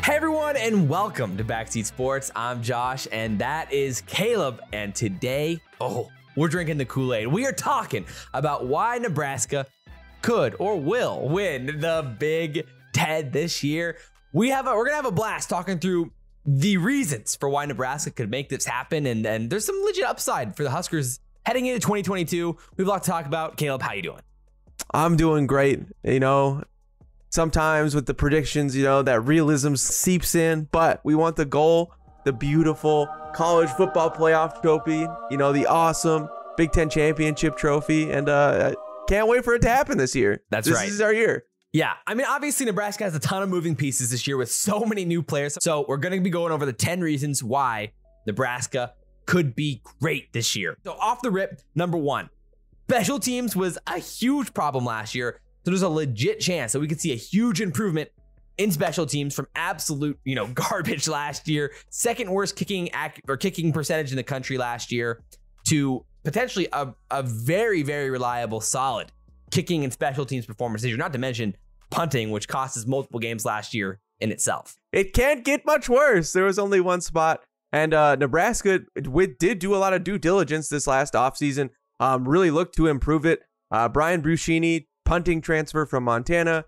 Hey everyone, and welcome to Backseat Sports. I'm Josh, and that is Caleb. And today, we're drinking the Kool-Aid. We are talking about why Nebraska could or will win the Big Ten this year. We're gonna have a blast talking through the reasons for why Nebraska could make this happen, and there's some legit upside for the Huskers heading into 2022. We have a lot to talk about. Caleb, how you doing? I'm doing great. You know, sometimes with the predictions, that realism seeps in, but we want the goal, the beautiful college football playoff trophy, the awesome Big Ten championship trophy, and can't wait for it to happen this year. That's right. This is our year. Yeah, I mean, obviously Nebraska has a ton of moving pieces this year with so many new players. So we're going to be going over the 10 reasons why Nebraska could be great this year. So off the rip, number one, special teams was a huge problem last year. So there's a legit chance that we could see a huge improvement in special teams from absolute, garbage last year, second worst kicking percentage in the country last year, to potentially a very, very reliable, solid kicking and special teams performance this year, not to mention punting, which cost us multiple games last year in itself. It can't get much worse. There was only one spot, and Nebraska did do a lot of due diligence this last offseason, really looked to improve it. Brian Bruschini, punting transfer from Montana,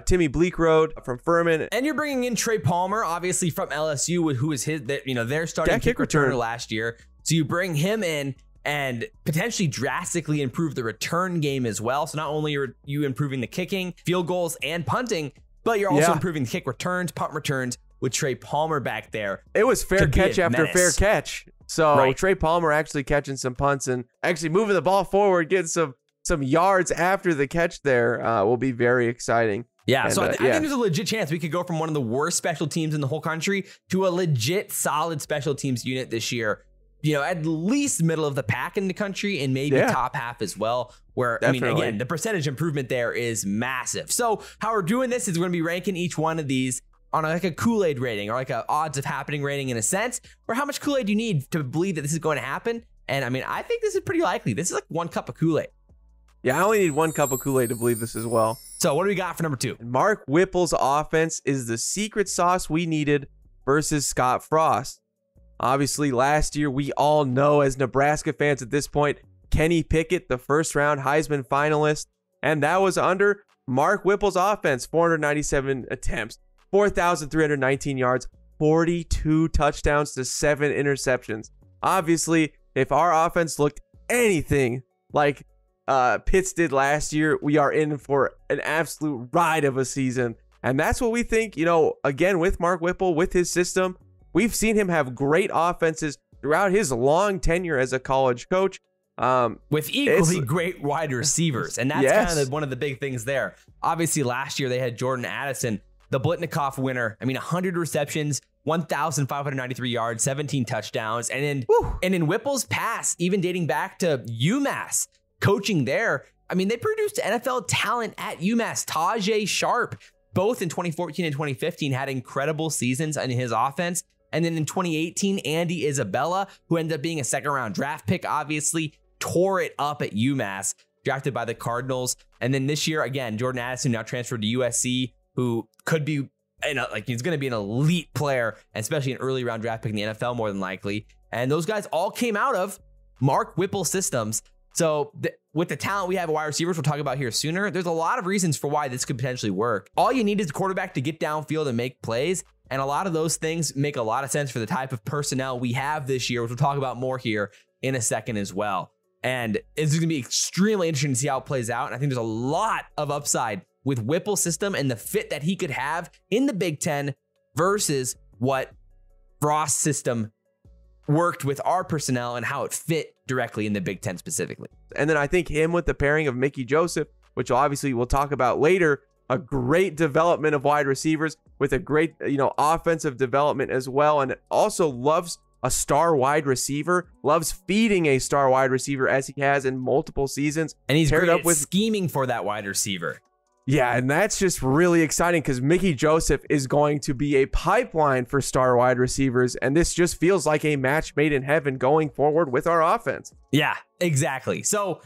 Timmy Bleekrode from Furman. And you're bringing in Trey Palmer, obviously from LSU, who is their starting kick returner last year. So you bring him in and potentially drastically improve the return game as well. So not only are you improving the kicking, field goals, and punting, but you're also improving the kick returns, punt returns with Trey Palmer back there. It was fair catch after fair catch. So Trey Palmer actually catching some punts and actually moving the ball forward, getting some yards after the catch there will be very exciting. Yeah, and, so I think there's a legit chance we could go from one of the worst special teams in the whole country to a legit solid special teams unit this year. At least middle of the pack in the country and maybe top half as well, where, definitely. I mean, again, the percentage improvement there is massive. So how we're doing this is we're going to be ranking each one of these on like a Kool-Aid rating or like a odds of happening rating in a sense, or how much Kool-Aid you need to believe that this is going to happen. And I mean, I think this is pretty likely. This is like 1 cup of Kool-Aid. Yeah, I only need 1 cup of Kool-Aid to believe this as well. So what do we got for number 2? Mark Whipple's offense is the secret sauce we needed versus Scott Frost. Obviously, last year, we all know as Nebraska fans at this point, Kenny Pickett, the first-round Heisman finalist, and that was under Mark Whipple's offense, 497 attempts, 4,319 yards, 42 touchdowns to 7 interceptions. Obviously, if our offense looked anything like Pitts did last year, we are in for an absolute ride of a season. And that's what we think, again, with Mark Whipple, with his system. We've seen him have great offenses throughout his long tenure as a college coach. With equally great wide receivers. And that's kind of one of the big things there. Obviously, last year they had Jordan Addison, the BILETNIKOFF winner. I mean, 100 receptions, 1,593 yards, 17 touchdowns. And in Whipple's past, even dating back to UMass, coaching there, I mean, they produced NFL talent at UMass. Tajay Sharp, both in 2014 and 2015, had incredible seasons in his offense. And then in 2018, Andy Isabella, who ended up being a second-round draft pick, obviously tore it up at UMass, drafted by the Cardinals. And then this year, again, Jordan Addison now transferred to USC, who could be, he's going to be an elite player, especially an early-round draft pick in the NFL more than likely. And those guys all came out of Mark Whipple systems. So with the talent we have at wide receivers, we'll talk about here sooner, there's a lot of reasons for why this could potentially work. All you need is a quarterback to get downfield and make plays. And a lot of those things make a lot of sense for the type of personnel we have this year, which we'll talk about more here in a second as well. And it's going to be extremely interesting to see how it plays out. And I think there's a lot of upside with Whipple's system and the fit that he could have in the Big Ten versus what Frost's system worked with our personnel and how it fit directly in the Big Ten specifically. And then I think him with the pairing of Mickey Joseph, which obviously we'll talk about later, a great development of wide receivers with a great, offensive development as well. And also loves a star wide receiver, loves feeding a star wide receiver as he has in multiple seasons. And he's great at scheming for that wide receiver. Yeah, and that's just really exciting because Mickey Joseph is going to be a pipeline for star wide receivers, and this just feels like a match made in heaven going forward with our offense. Yeah, exactly. So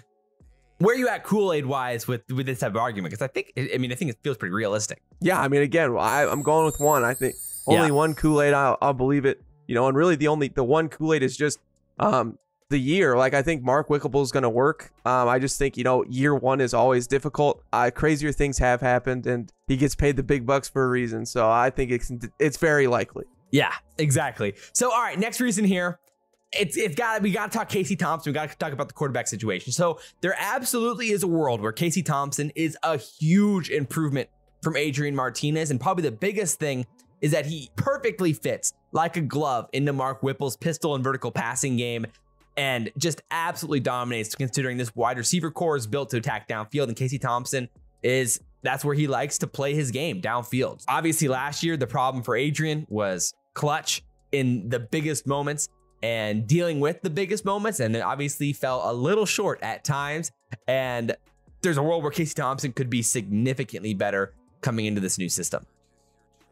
Where are you at Kool-Aid wise with this type of argument? Because I think it feels pretty realistic. Yeah, I mean, again, I'm going with one. I think only one Kool-Aid, I'll believe it. You know, and really the one Kool-Aid is just the year. Like, I think Mark Wickable is going to work. I just think, you know, year one is always difficult. Crazier things have happened, and he gets paid the big bucks for a reason. So I think it's very likely. Yeah, exactly. So, all right, next reason here. We got to talk Casey Thompson. We got to talk about the quarterback situation. So there absolutely is a world where Casey Thompson is a huge improvement from Adrian Martinez. And probably the biggest thing is that he perfectly fits like a glove into Mark Whipple's pistol and vertical passing game, and just absolutely dominates, considering this wide receiver core is built to attack downfield. And Casey Thompson that's where he likes to play his game, downfield. Obviously last year, the problem for Adrian was clutch in the biggest moments and dealing with the biggest moments, and obviously fell a little short at times. And there's a world where Casey Thompson could be significantly better coming into this new system.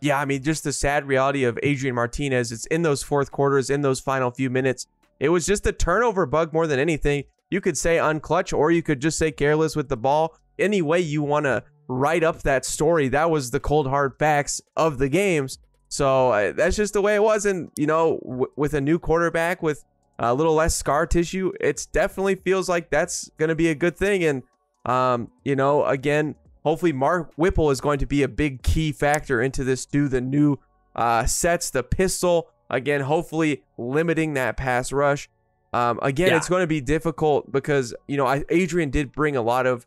Yeah, I mean, just the sad reality of Adrian Martinez, it's in those fourth quarters, in those final few minutes. It was just a turnover bug more than anything. You could say unclutch, or you could just say careless with the ball. Any way you want to write up that story, that was the cold hard facts of the games. So that's just the way it was. And, you know, with a new quarterback with a little less scar tissue, it definitely feels like that's going to be a good thing. And, you know, again, hopefully Mark Whipple is going to be a big key factor into this, the new sets, the pistol. Again, hopefully limiting that pass rush. It's going to be difficult because, you know, Adrian did bring a lot of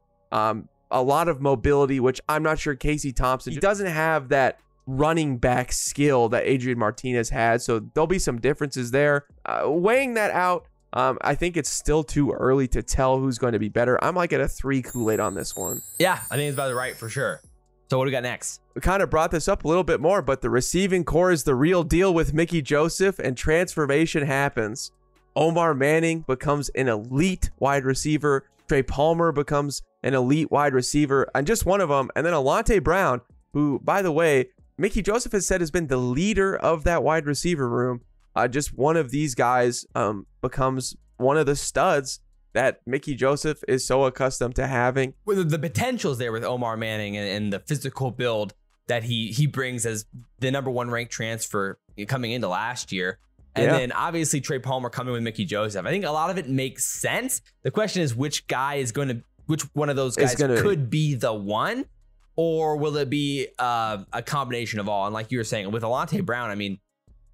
mobility, which I'm not sure Casey Thompson, he doesn't have that running back skill that Adrian Martinez had. So there'll be some differences there. Weighing that out, I think it's still too early to tell who's going to be better. I'm like at a 3 Kool-Aid on this one. Yeah, I think it's about right for sure. So what do we got next? We kind of brought this up a little bit more, but the receiving core is the real deal with Mickey Joseph, and transformation happens. Omar Manning becomes an elite wide receiver. Trey Palmer becomes an elite wide receiver, and just one of them. And then Alante Brown, who, by the way, Mickey Joseph has said has been the leader of that wide receiver room. Just one of these guys becomes one of the studs that Mickey Joseph is so accustomed to having. Well, the potential's there with Omar Manning and the physical build that he brings as the #1 ranked transfer coming into last year. And then obviously Trey Palmer coming with Mickey Joseph. I think a lot of it makes sense. The question is which one of those guys could be the one, or will it be a combination of all? And like you were saying with Alante Brown, I mean,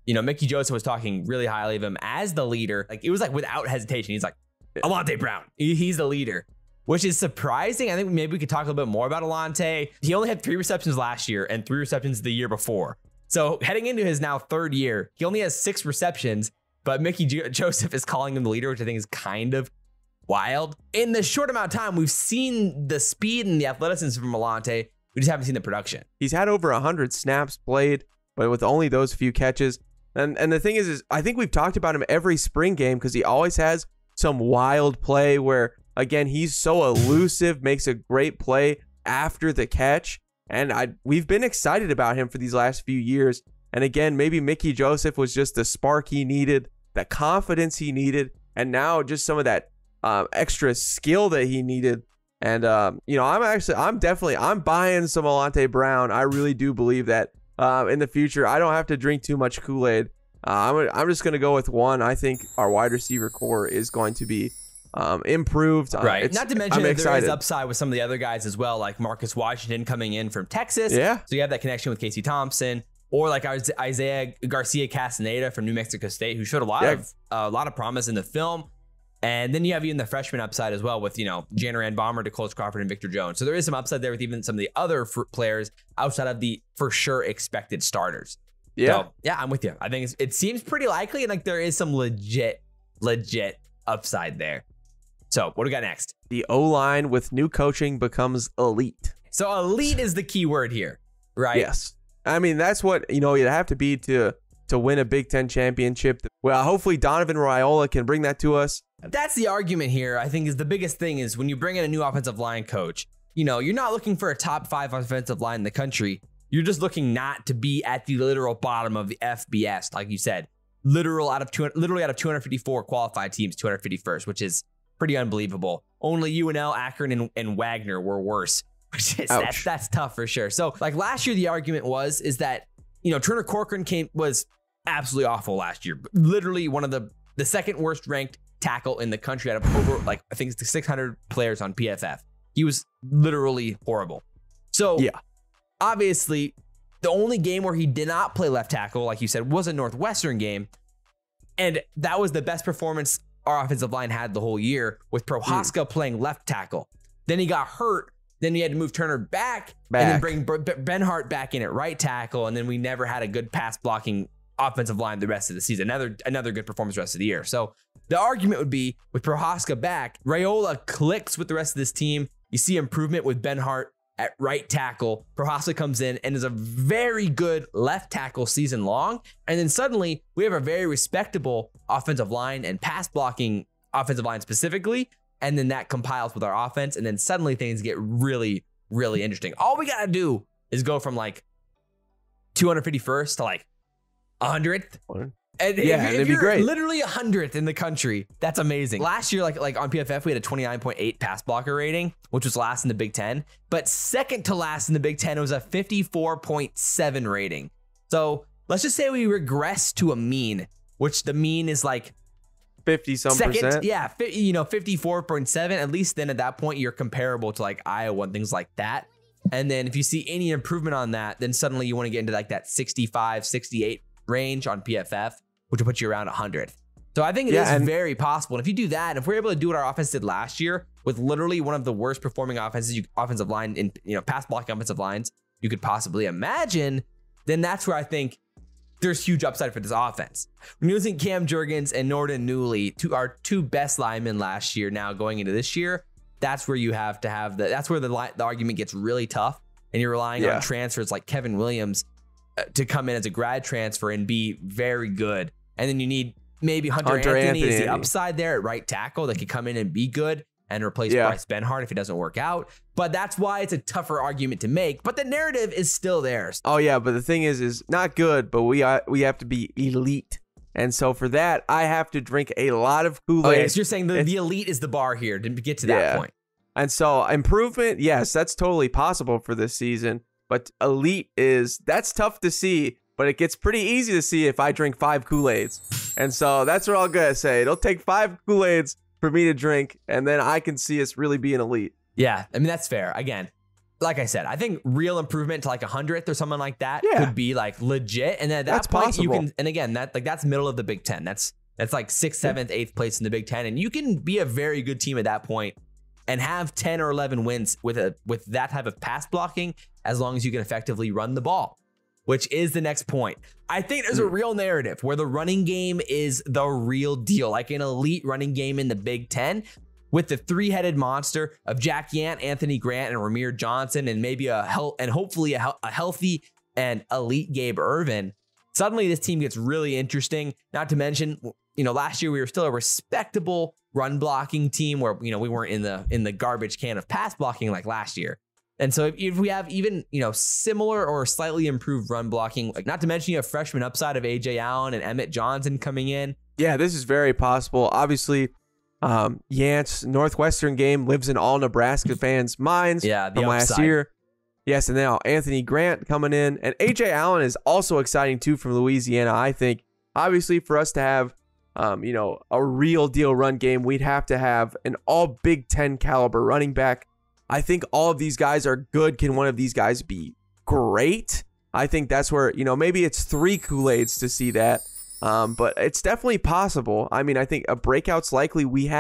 you know, Mickey Joseph was talking really highly of him as the leader. Like, it was like without hesitation. He's like, Alante Brown, he's the leader, which is surprising. I think maybe we could talk a little bit more about Alante. He only had 3 receptions last year and 3 receptions the year before. So heading into his now 3rd year, he only has 6 receptions, but Mickey Joseph is calling him the leader, which I think is kind of wild. In the short amount of time, we've seen the speed and the athleticism from Alante. We just haven't seen the production. He's had over 100 snaps played, but with only those few catches. And the thing is I think we've talked about him every spring game because he always has some wild play where, again, he's so elusive, makes a great play after the catch. And we've been excited about him for these last few years. And again, maybe Mickey Joseph was just the spark he needed, the confidence he needed, and now just some of that extra skill that he needed. And, you know, I'm buying some Alante Brown. I really do believe that in the future, I don't have to drink too much Kool-Aid. I'm just going to go with one. I think our wide receiver core is going to be improved. Right. Not to mention that there is upside with some of the other guys as well, like Marcus Washington coming in from Texas. Yeah. So you have that connection with Casey Thompson, or like Isaiah Garcia Castaneda from New Mexico State, who showed a lot of promise in the film. And then you have even the freshman upside as well with, you know, Janaran Bomber, DeClose Crawford, and Victor Jones. So there is some upside there with even some of the other players outside of the for sure expected starters. Yeah. So, yeah, I'm with you. I think it seems pretty likely, and like there is some legit upside there. So what do we got next? The O-line with new coaching becomes elite. So elite is the key word here, right? Yes. I mean, that's what, you know, you'd have to be to win a Big Ten championship. Well, hopefully Donovan Raiola can bring that to us. That's the argument here, I think, is the biggest thing is when you bring in a new offensive line coach, you know, you're not looking for a top 5 offensive line in the country. You're just looking not to be at the literal bottom of the FBS, like you said. Literally out of 254 qualified teams, 251st, which is pretty unbelievable. Only UNL, Akron, and Wagner were worse. That's tough for sure. So like last year, the argument is that, Turner Corcoran was absolutely awful last year. Literally one of the second worst ranked tackle in the country out of over, like, I think it's 600 players on PFF. He was literally horrible. So yeah, obviously the only game where he did not play left tackle, like you said, was a Northwestern game. And that was the best performance our offensive line had the whole year, with Prohaska playing left tackle. Then he got hurt. Then we had to move Turner back. And then bring Benhart back in at right tackle. And then we never had a good pass blocking offensive line the rest of the season. Another good performance the rest of the year. So the argument would be, with Prohaska back, Raiola clicks with the rest of this team. You see improvement with Benhart at right tackle. Prohaska comes in and is a very good left tackle season long. And then suddenly we have a very respectable offensive line and pass blocking offensive line specifically. And then that compiles with our offense. And then suddenly things get really, really interesting. All we got to do is go from like 251st to like 100th. And it'd be great. Literally 100th in the country. That's amazing. Last year, like on PFF, we had a 29.8 pass blocker rating, which was last in the Big Ten. But second to last in the Big Ten, it was a 54.7 rating. So let's just say we regress to a mean, which the mean is like 50-some%. Yeah, 54.7. At least then at that point, you're comparable to like Iowa and things like that. And then if you see any improvement on that, then suddenly you want to get into like that 65, 68 range on PFF, which will put you around 100th. So I think it is very possible. And if you do that, if we're able to do what our offense did last year with literally one of the worst performing offensive line in pass blocking offensive lines you could possibly imagine, then that's where I think there's huge upside for this offense. When you're losing Cam Jurgens and Norden Newley, our two best linemen last year, now going into this year, that's where you have to have that's where the argument gets really tough. And you're relying on transfers like Kevin Williams to come in as a grad transfer and be very good. And then you need maybe Hunter Anthony is the upside there at right tackle that could come in and be good and replace Bryce Benhart if it doesn't work out. But that's why it's a tougher argument to make. But the narrative is still theirs. Oh yeah, but the thing is not good, but we have to be elite. And so for that, I have to drink a lot of Kool-Aid. Oh, yeah, so you're saying the elite is the bar here to get to that point. And so improvement, yes, that's totally possible for this season. But elite that's tough to see, but it gets pretty easy to see if I drink 5 Kool-Aids. And so that's what I'm going to say. It'll take 5 Kool-Aids for me to drink, and then I can see us really being elite. Yeah, I mean, that's fair. Again, like I said, I think real improvement to like 100th or something like that could be like legit. And then at that point, you can, and again, that's middle of the Big Ten. That's like 6th, 7th, 8th place in the Big Ten. And you can be a very good team at that point and have 10 or 11 wins with that type of pass blocking, as long as you can effectively run the ball, which is the next point. I think there's a real narrative where the running game is the real deal, like an elite running game in the Big Ten, with the three-headed monster of Jack Yant, Anthony Grant, and Ramir Johnson, and maybe hopefully a healthy and elite Gabe Ervin. Suddenly this team gets really interesting. Not to mention, last year we were still a respectable run blocking team where, we weren't in the garbage can of pass blocking like last year. And so if we have even, similar or slightly improved run blocking, like not to mention you have freshman upside of AJ Allen and Emmett Johnson coming in. Yeah, this is very possible. Obviously, Yant's Northwestern game lives in all Nebraska fans' minds from last year. Yes, and now Anthony Grant coming in. And AJ Allen is also exciting too from Louisiana, I think. Obviously, for us to have a real deal run game, we'd have to have an all Big Ten caliber running back. I think all of these guys are good. Can one of these guys be great? I think that's where, maybe it's 3 Kool-Aids to see that. But it's definitely possible. I mean, I think a breakout's likely. We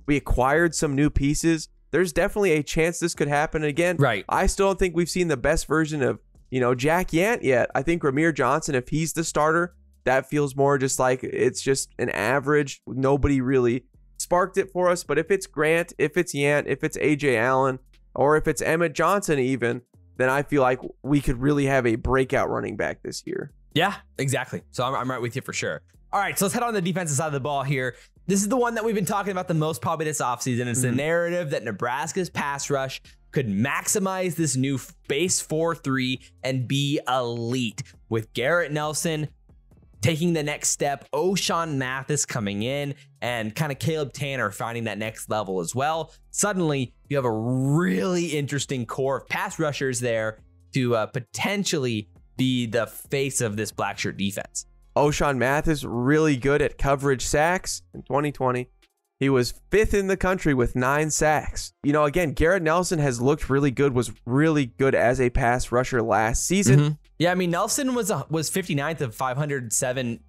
acquired some new pieces. There's definitely a chance this could happen again. Right. I still don't think we've seen the best version of, Jack Yant yet. I think Ramir Johnson, if he's the starter, that feels more just like it's just an average. Nobody really sparked it for us. But if it's Grant, if it's Yant, if it's AJ Allen, or if it's Emmett Johnson even, then I feel like we could really have a breakout running back this year. Yeah, exactly. So I'm right with you for sure. All right, so let's head on the defensive side of the ball here. This is the one that we've been talking about the most probably this offseason. It's the narrative that Nebraska's pass rush could maximize this new base 4-3 and be elite with Garrett Nelson, taking the next step. O'Shawn Mathis coming in, and kind of Caleb Tanner finding that next level as well. Suddenly, you have a really interesting core of pass rushers there to potentially be the face of this black shirt defense. O'Shawn Mathis, really good at coverage sacks in 2020. He was 5th in the country with 9 sacks. You know, again, Garrett Nelson has looked really good, was really good as a pass rusher last season. Yeah, I mean, Nelson was 59th of 507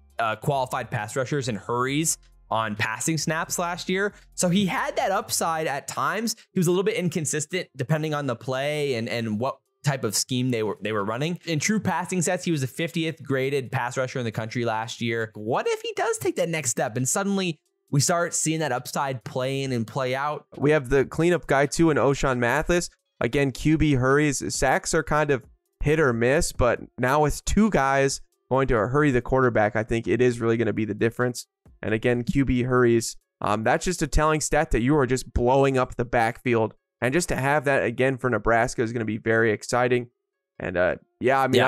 qualified pass rushers and hurries on passing snaps last year. So he had that upside at times. He was a little bit inconsistent depending on the play and what type of scheme they were running. In true passing sets, he was the 50th graded pass rusher in the country last year. What if he does take that next step and suddenly we start seeing that upside play in and play out? We have the cleanup guy too in O'Shawn Mathis. Again, QB hurries. Sacks are kind of hit or miss, but now with 2 guys going to hurry the quarterback, I think it is really going to be the difference. And again, QB hurries. That's just a telling stat that you are just blowing up the backfield. And just to have that again for Nebraska is going to be very exciting. And yeah, I mean,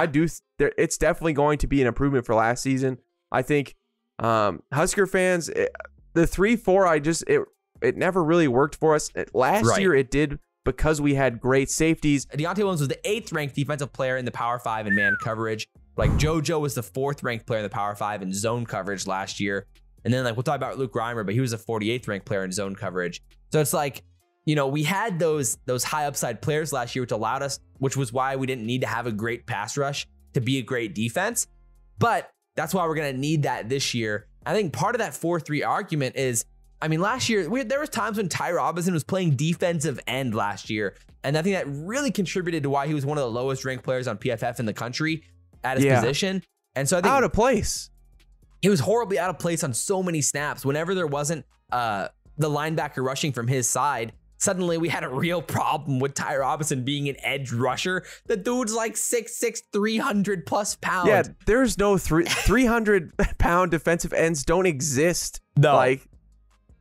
it's definitely going to be an improvement for last season. I think Husker fans, the 3-4, it never really worked for us. Last year it did because we had great safeties. Deontay Williams was the 8th ranked defensive player in the Power 5 in man coverage. Like JoJo was the 4th ranked player in the Power 5 in zone coverage last year. And then like we'll talk about Luke Reimer, but he was the 48th ranked player in zone coverage. So it's like, you know, we had those high upside players last year, which was why we didn't need to have a great pass rush to be a great defense. But that's why we're going to need that this year. I think part of that 4-3 argument is, I mean, last year, there was times when Ty Robinson was playing defensive end last year. And I think that really contributed to why he was one of the lowest ranked players on PFF in the country at his position. And so I think out of place. He was horribly out of place on so many snaps. Whenever there wasn't the linebacker rushing from his side, suddenly we had a real problem with Ty Robinson being an edge rusher. The dude's like 6'6", 300 plus pounds. Yeah, there's no 300-pound defensive ends don't exist. No. Like,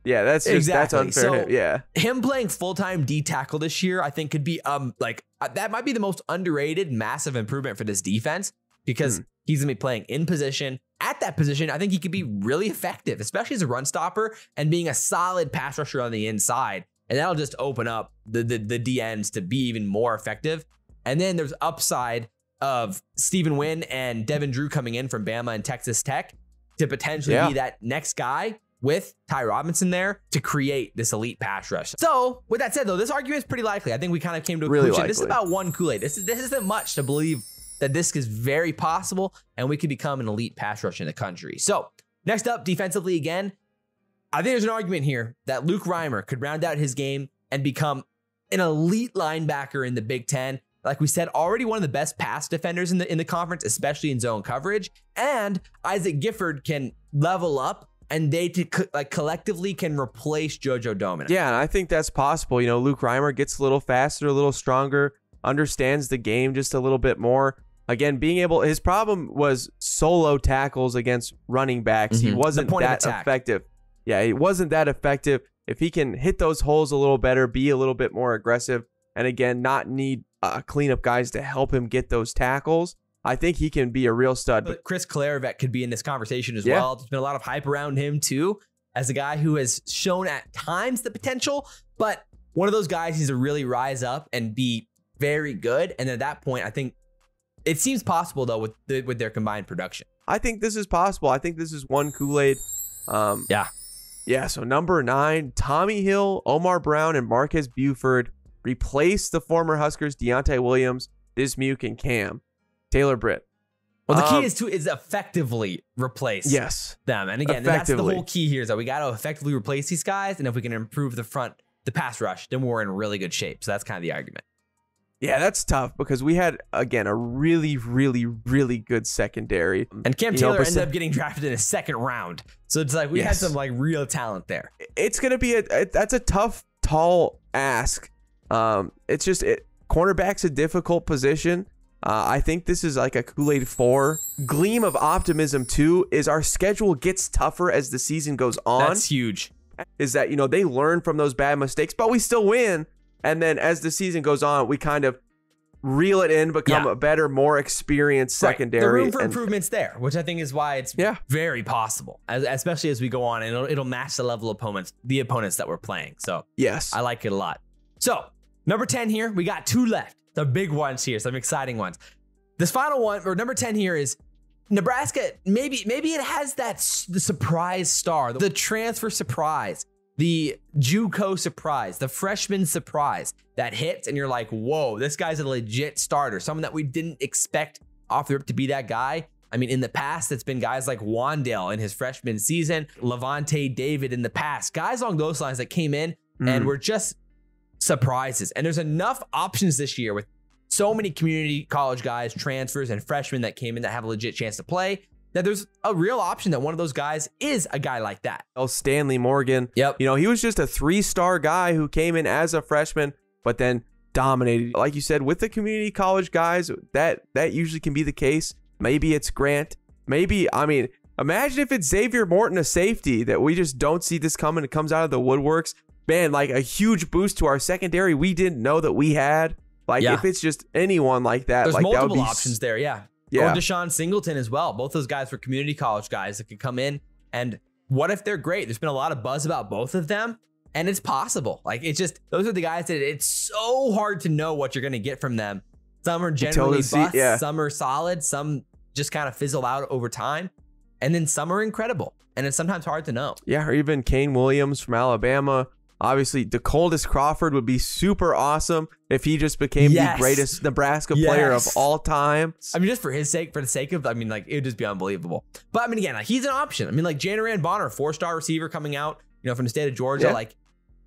yeah, that's just that's unfair. So yeah, him playing full-time D tackle this year, I think could be that might be the most underrated massive improvement for this defense, because he's gonna be playing in position. At that position, I think he could be really effective, especially as a run stopper and being a solid pass rusher on the inside. And that'll just open up the DNs to be even more effective. And then there's upside of Stephen Wynn and Devin Drew coming in from Bama and Texas Tech to potentially be that next guy with Ty Robinson there to create this elite pass rush. So with that said, though, this argument is pretty likely. I think we kind of came to a conclusion. This is about one Kool-Aid. This isn't much to believe that this is very possible and we could become an elite pass rush in the country. So next up, defensively again, I think there's an argument here that Luke Reimer could round out his game and become an elite linebacker in the Big Ten. Like we said, already one of the best pass defenders in the conference, especially in zone coverage. And Isaac Gifford can level up, and they collectively can replace JoJo Domingue. Yeah, and I think that's possible. You know, Luke Reimer gets a little faster, a little stronger, understands the game just a little bit more. Again, his problem was solo tackles against running backs. He wasn't that effective. Yeah, he wasn't that effective. If he can hit those holes a little better, be a little bit more aggressive, and again, not need cleanup guys to help him get those tackles, I think he can be a real stud. But Chris Claravec could be in this conversation as well. There's been a lot of hype around him too, as a guy who has shown at times the potential, but one of those guys needs to really rise up and be very good. And at that point, I think it seems possible though with their combined production. I think this is possible. I think this is one Kool-Aid. Yeah, so number 9, Tommy Hill, Omar Brown, and Marquez Buford replace the former Huskers Deontay Williams, Dismuke, and Cam. Taylor Britt. Well, the key is effectively replace them. And again, that's the whole key here, is that we got to effectively replace these guys. And if we can improve the pass rush, then we're in really good shape. So that's kind of the argument. Yeah, that's tough because we had, again, a really, really, really good secondary. And Cam Taylor ended up getting drafted in a 2nd round. So it's like we had some like real talent there. It's going to be that's a tough, tall ask. It's just cornerback's a difficult position. I think this is like a Kool-Aid 4. Gleam of optimism too is our schedule gets tougher as the season goes on. That's huge. Is that, you know, they learn from those bad mistakes, but we still win. And then as the season goes on, we kind of reel it in, become a better, more experienced secondary. The room for improvement's there, which I think is why it's very possible, especially as we go on, and it'll match the level of the opponents that we're playing. So yes, I like it a lot. So number 10 here, we got 2 left. The big ones here, some exciting ones. This final one, or number 10 here, is Nebraska. Maybe it has the surprise star, the transfer surprise, the JUCO surprise, the freshman surprise that hits, and you're like, whoa, this guy's a legit starter, someone that we didn't expect off the rip to be that guy. I mean, in the past, it's been guys like WANDALE in his freshman season, LAVONTE David in the past, guys along those lines that came in and were just surprises. And there's enough options this year with so many community college guys, transfers, and freshmen that came in that have a legit chance to play, that there's a real option that one of those guys is a guy like that. Oh, Stanley Morgan. Yep. You know, he was just a 3-star guy who came in as a freshman, but then dominated. Like you said, with the community college guys, that usually can be the case. Maybe it's Grant. Maybe, I mean, imagine if it's Xavier Morton, a safety, that we just don't see this coming. It comes out of the woodworks. Man, like a huge boost to our secondary we didn't know that we had. Like, if it's just anyone like that. There's like, multiple that would be options there, Or Deshaun Singleton as well. Both those guys were community college guys that could come in. And what if they're great? There's been a lot of buzz about both of them. And it's possible. Like, it's just, those are the guys that it's so hard to know what you're going to get from them. Some are generally bust, some are solid, some just kind of fizzle out over time. And then some are incredible. And it's sometimes hard to know. Yeah, or even Kane Williams from Alabama. Obviously, DeColdis Crawford would be super awesome if he just became the greatest Nebraska player of all time. I mean, just for the sake of, I mean, like, it would just be unbelievable. But I mean, again, like, he's an option. I mean, like Janaran Bonner, 4-star receiver coming out, you know, from the state of Georgia, like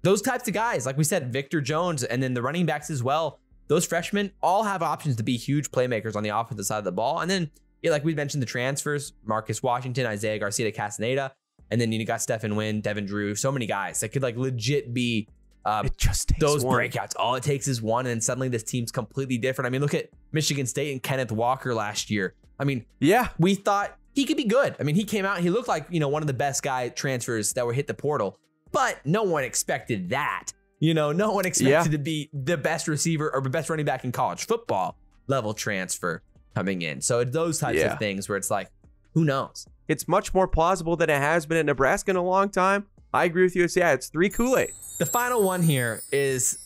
those types of guys, like we said, Victor Jones, and then the running backs as well. Those freshmen all have options to be huge playmakers on the offensive side of the ball. And then, like we mentioned, the transfers, Marcus Washington, Isaiah Garcia Castaneda. And then you got Stephen Wynn, Devin Drew, so many guys that could like legit be it just takes those one. Breakouts. All it takes is one, and suddenly this team's completely different. I mean, look at Michigan State and Kenneth Walker last year. I mean, we thought he could be good. I mean, he came out and he looked like, you know, one of the best guy transfers that were hit the portal, but no one expected that. You know, no one expected to be the best receiver or the best running back in college football level transfer coming in. So it's those types of things where it's like, who knows? It's much more plausible than it has been at Nebraska in a long time. I agree with you. It's 3 Kool-Aid. The final one here is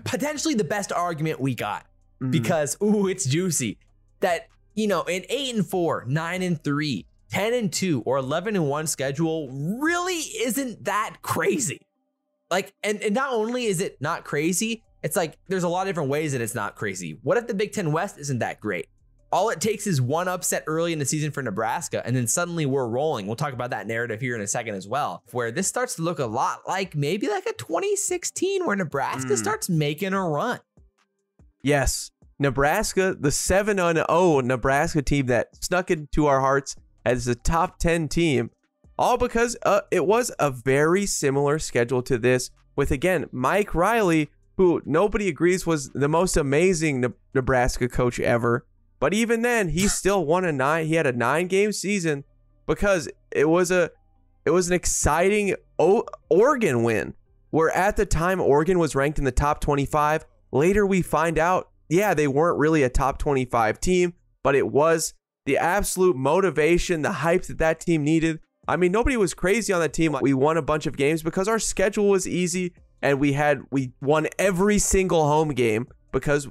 potentially the best argument we got because, it's juicy. That, you know, an 8-4, 9-3, 10-2, or 11-1 schedule really isn't that crazy. Like, and not only is it not crazy, it's like there's a lot of different ways that it's not crazy. What if the Big Ten West isn't that great? All it takes is one upset early in the season for Nebraska, and then suddenly we're rolling. We'll talk about that narrative here in a second as well, where this starts to look a lot like maybe like a 2016 where Nebraska starts making a run. Yes, Nebraska, the 7-0 Nebraska team that snuck into our hearts as a top 10 team, all because it was a very similar schedule to this with, again, Mike Riley, who nobody agrees was the most amazing Nebraska coach ever. But even then, he still won he had a 9-game season because it was an exciting Oregon win, where at the time Oregon was ranked in the top 25. Later we find out, they weren't really a top 25 team, but it was the absolute motivation, the hype that team needed. I mean, nobody was crazy on that team. We won a bunch of games because our schedule was easy, and we won every single home game because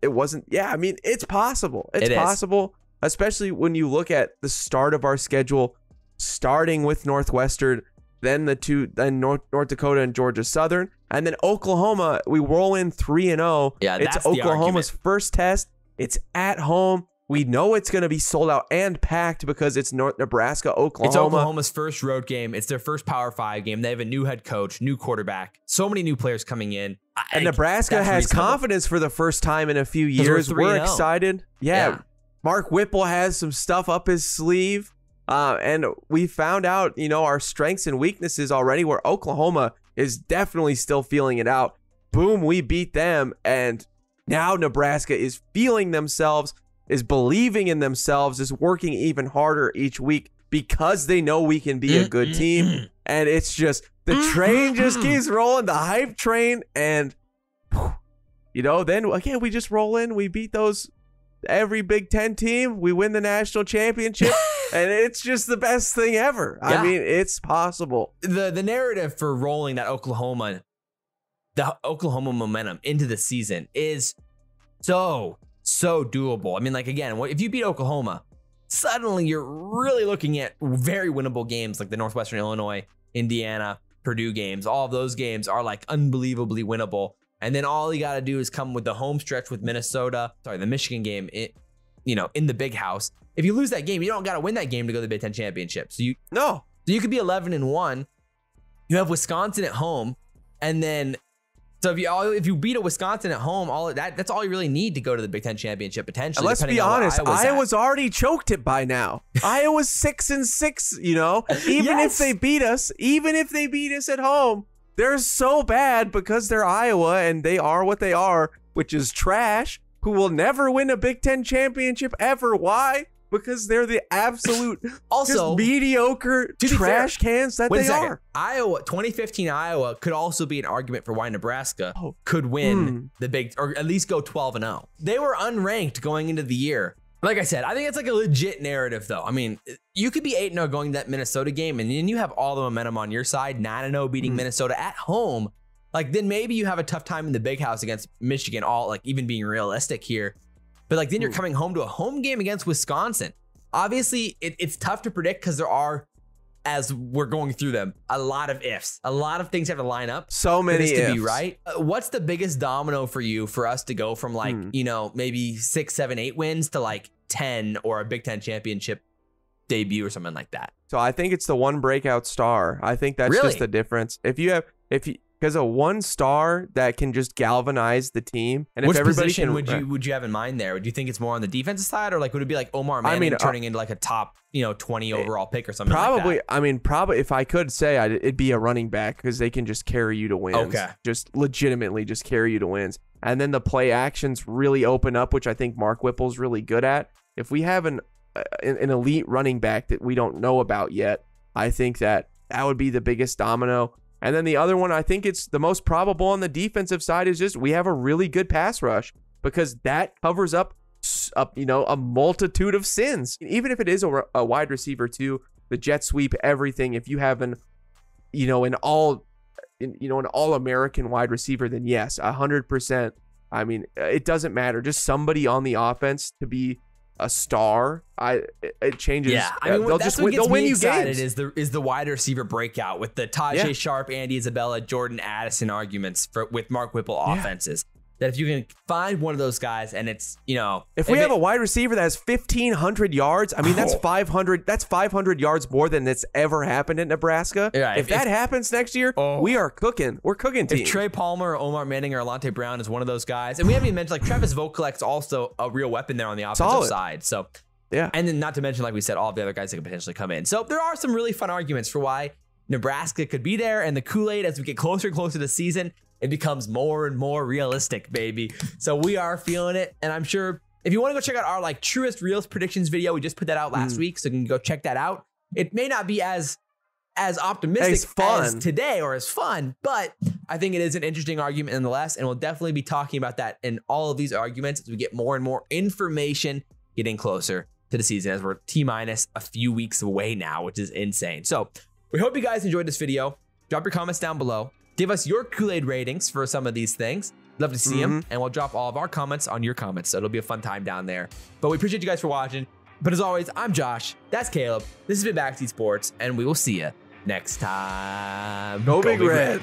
it wasn't. I mean, it's possible. It's possible, especially when you look at the start of our schedule, starting with Northwestern, then North Dakota and Georgia Southern, and then Oklahoma. We roll in 3-0. Yeah, it's Oklahoma's first test. It's at home. We know it's going to be sold out and packed because it's Nebraska, Oklahoma. It's Oklahoma's first road game. It's their first Power 5 game. They have a new head coach, new quarterback, so many new players coming in. And Nebraska has confidence for the first time in a few years. We're excited. Yeah. Mark Whipple has some stuff up his sleeve. And we found out, our strengths and weaknesses already, where Oklahoma is definitely still feeling it out. Boom, we beat them. And now Nebraska is feeling themselves, is believing in themselves, is working even harder each week because they know we can be a good team. And it's just, the train just keeps rolling, the hype train. And you know, then again, we just roll in, we beat every Big Ten team, we win the national championship, and it's just the best thing ever. Yeah. I mean, it's possible. The narrative for rolling that Oklahoma momentum into the season is so doable. I mean, like, again, if you beat Oklahoma, suddenly you're really looking at very winnable games like the Northwestern, Illinois, Indiana, Purdue games. All of those games are like unbelievably winnable. And then all you got to do is come with the home stretch with the Michigan game, in the big house. If you lose that game, you don't got to win that game to go to the Big Ten championship. So you could be 11-1. You have Wisconsin at home, and then if you beat a Wisconsin at home, that's all you really need to go to the Big Ten championship potentially. Let's be honest, Iowa's already choked it by now. Iowa's 6-6. You know, even if they beat us at home, they're so bad because they're Iowa and they are what they are, which is trash, who will never win a Big Ten championship ever. Why? Because they're the absolute just mediocre trash cans that they are. Iowa, 2015 Iowa could also be an argument for why Nebraska could win the big, or at least go 12-0. They were unranked going into the year. Like I said, I think it's like a legit narrative, though. I mean, you could be 8-0 going to that Minnesota game, and then you have all the momentum on your side, 9-0 beating Minnesota at home. Like, then maybe you have a tough time in the big house against Michigan, even being realistic here. But like, then you're coming home to a home game against Wisconsin. Obviously, it's tough to predict because there are, as we're going through them, a lot of ifs. A lot of things have to line up. So many ifs. To be right. What's the biggest domino for you for us to go from like, maybe 6, 7, 8 wins to like 10 or a Big Ten championship debut or something like that? So I think it's the one breakout star. I think that's just the difference. Because a one star that can just galvanize the team. And which position would you have in mind there? Would you think it's more on the defensive side, or like would it be like Omar Manning turning into like a top 20 overall pick or something? Probably. Like that? I mean, probably if I could say, it'd be a running back because they can just carry you to wins. Okay. Just legitimately just carry you to wins. And then the play actions really open up, which I think Mark Whipple's really good at. If we have an elite running back that we don't know about yet, I think that would be the biggest domino. And then the other one, I think it's the most probable on the defensive side, is just we have a really good pass rush, because that covers up a multitude of sins. Even if it is a wide receiver too, the jet sweep, everything. If you have an all-American wide receiver, then yes, 100%. I mean, it doesn't matter. Just somebody on the offense to be a star, it changes. Yeah, I mean, they'll win you games. Is the wide receiver breakout with the Tajay Sharp, Andy Isabella, Jordan Addison arguments with Mark Whipple offenses. That if you can find one of those guys, and it's if we have a wide receiver that has 1,500 yards, I mean that's 500. That's 500 yards more than that's ever happened in Nebraska. Yeah, if that happens next year, we are cooking. We're cooking team. If Trey Palmer, or Omar Manning, or Alante Brown is one of those guys, and we haven't even mentioned like Travis Vokalek's also a real weapon there on the offensive side. So and then not to mention, like we said, all of the other guys that could potentially come in. So there are some really fun arguments for why Nebraska could be there, and the Kool-Aid, as we get closer and closer to the season, it becomes more and more realistic, baby. So we are feeling it. And I'm sure if you want to go check out our like truest, realist predictions video, we just put that out last week. So you can go check that out. It may not be as optimistic as today or as fun, but I think it is an interesting argument nonetheless. And we'll definitely be talking about that in all of these arguments as we get more and more information getting closer to the season, as we're T-minus a few weeks away now, which is insane. So we hope you guys enjoyed this video. Drop your comments down below. Give us your Kool-Aid ratings for some of these things. Love to see them. And we'll drop all of our comments on your comments. So it'll be a fun time down there. But we appreciate you guys for watching. But as always, I'm Josh. That's Caleb. This has been Backseat Sports. And we will see you next time. Go Big Red.